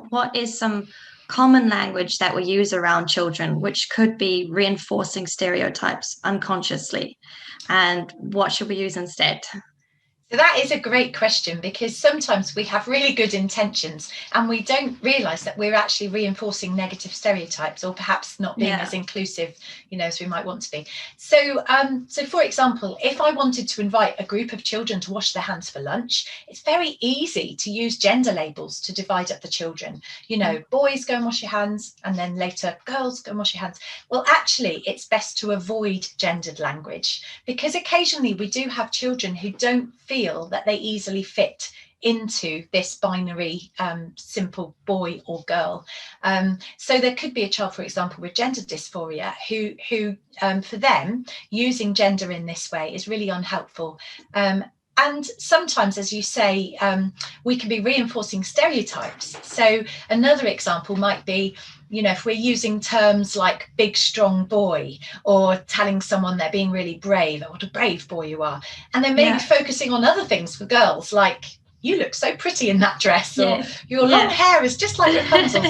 what is some common language that we use around children, which could be reinforcing stereotypes unconsciously? And what should we use instead? So that is a great question, because sometimes we have really good intentions and we don't realise that we're actually reinforcing negative stereotypes, or perhaps not being as inclusive, as we might want to be. So, for example, if I wanted to invite a group of children to wash their hands for lunch, it's very easy to use gender labels to divide up the children. Boys, go and wash your hands, and then later, girls, go and wash your hands. Well, actually, it's best to avoid gendered language, because occasionally we do have children who don't feel that they easily fit into this binary simple boy or girl. So there could be a child, for example, with gender dysphoria who for them, using gender in this way is really unhelpful. And sometimes, as you say, we can be reinforcing stereotypes. So another example might be, if we're using terms like big, strong boy, or telling someone they're being really brave, oh, what a brave boy you are. And then maybe focusing on other things for girls, like, you look so pretty in that dress, or your long hair is just like Rapunzel's.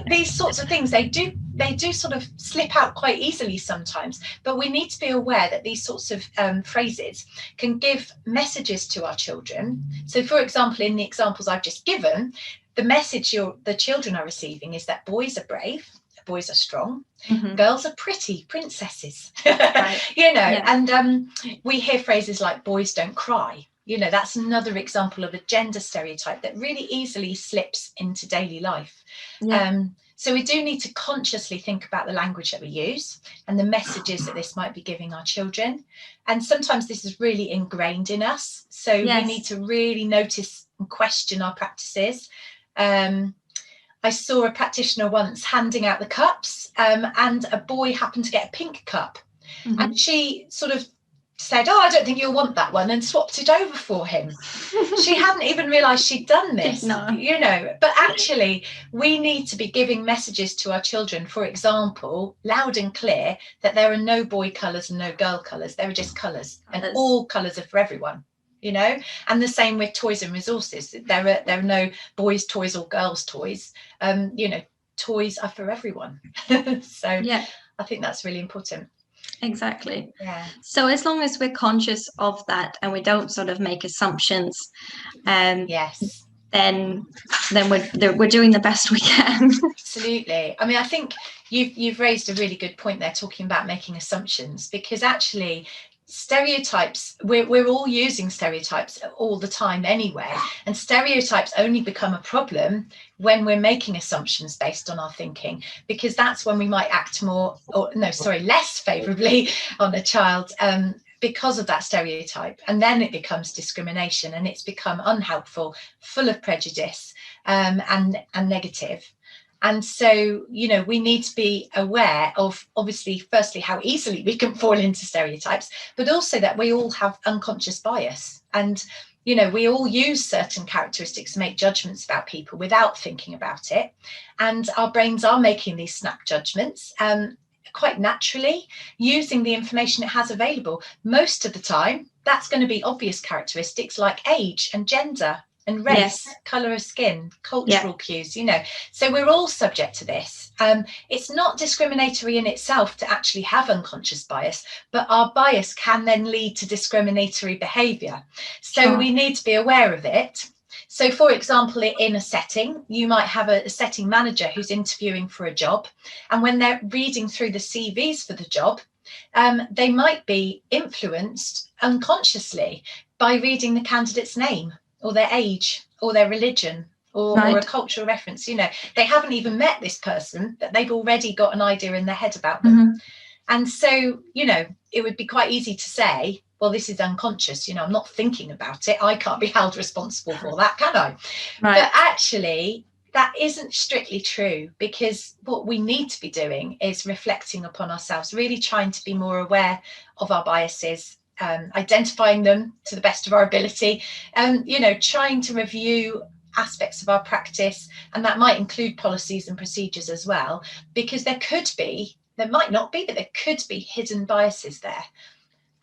These sorts of things, they do sort of slip out quite easily sometimes, but we need to be aware that these sorts of phrases can give messages to our children. So, for example, in the examples I've just given, the message the children are receiving is that boys are brave, boys are strong, girls are pretty princesses, right. And we hear phrases like boys don't cry. That's another example of a gender stereotype that really easily slips into daily life. So we do need to consciously think about the language that we use and the messages that this might be giving our children. And sometimes this is really ingrained in us. So we need to really notice and question our practices. I saw a practitioner once handing out the cups, and a boy happened to get a pink cup. And she sort of said, oh, I don't think you'll want that one, and swapped it over for him. She hadn't even realised she'd done this, but actually we need to be giving messages to our children, for example, loud and clear, that there are no boy colours and no girl colours. There are just colours, and all colours are for everyone. And the same with toys and resources. There are no boys' toys or girls' toys. Toys are for everyone. So I think that's really important. Exactly. So as long as we're conscious of that and we don't sort of make assumptions, then we're doing the best we can. Absolutely. I mean, I think you've raised a really good point there, talking about making assumptions, because actually stereotypes, we're all using stereotypes all the time anyway, and stereotypes only become a problem when we're making assumptions based on our thinking, because that's when we might act less favorably on a child because of that stereotype, and then it becomes discrimination, and it's become unhelpful, full of prejudice, and negative. And so, we need to be aware of, obviously, firstly, how easily we can fall into stereotypes, but also that we all have unconscious bias. And, we all use certain characteristics to make judgments about people without thinking about it. And our brains are making these snap judgments quite naturally, using the information it has available. Most of the time, that's going to be obvious characteristics like age and gender and race, colour of skin, cultural cues, So we're all subject to this. It's not discriminatory in itself to actually have unconscious bias, but our bias can then lead to discriminatory behaviour. So we need to be aware of it. So, for example, in a setting, you might have a setting manager who's interviewing for a job, and when they're reading through the CVs for the job, they might be influenced unconsciously by reading the candidate's name, or their age, or their religion, or a cultural reference. They haven't even met this person, but they've already got an idea in their head about them. And so, it would be quite easy to say, well, this is unconscious, I'm not thinking about it. I can't be held responsible for that, can I? Right. But actually, that isn't strictly true, because what we need to be doing is reflecting upon ourselves, really trying to be more aware of our biases, identifying them to the best of our ability, trying to review aspects of our practice, and that might include policies and procedures as well, because there might not be, but there could be hidden biases there.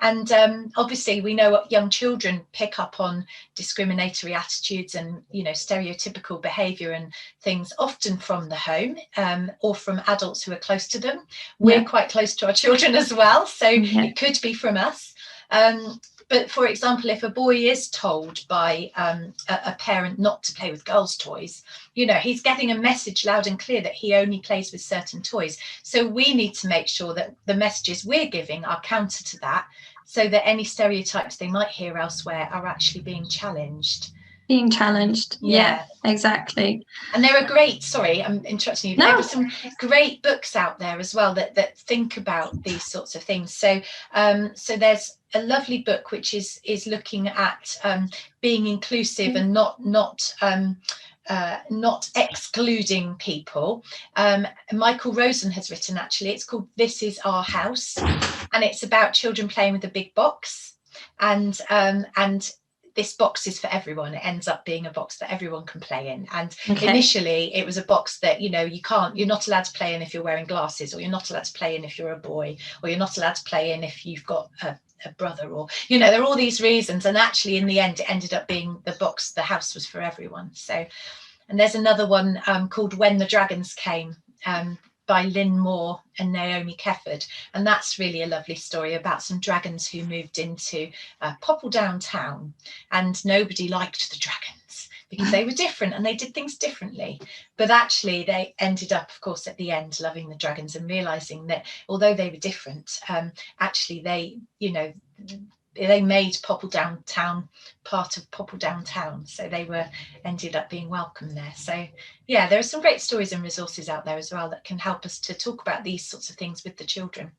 And obviously we know what young children pick up on discriminatory attitudes and, you know, stereotypical behaviour and things, often from the home or from adults who are close to them. We're quite close to our children as well, so it could be from us. But for example, if a boy is told by a parent not to play with girls' toys, you know, he's getting a message loud and clear that he only plays with certain toys. So we need to make sure that the messages we're giving are counter to that, so that any stereotypes they might hear elsewhere are actually being challenged. Yeah, exactly. And there are great, sorry, I'm interrupting you, but there are some great books out there as well that think about these sorts of things. So so there's a lovely book which is looking at being inclusive and not excluding people. Michael Rosen has written, actually, it's called This Is Our House, and it's about children playing with a big box, and this box is for everyone. It ends up being a box that everyone can play in. And initially it was a box that, you know, you're not allowed to play in if you're wearing glasses, or you're not allowed to play in if you're a boy, or you're not allowed to play in if you've got a brother, or, you know, there are all these reasons. And actually in the end it ended up being the box, the house was for everyone. So, and there's another one called When the Dragons Came, by Lynn Moore and Naomi Kefford, and that's really a lovely story about some dragons who moved into Poppledown town, and nobody liked the dragons because they were different and they did things differently. But actually they ended up, of course, at the end loving the dragons and realizing that although they were different, actually they, you know, they made Poppledown town part of Poppledown town, so they ended up being welcome there. So yeah, there are some great stories and resources out there as well that can help us to talk about these sorts of things with the children.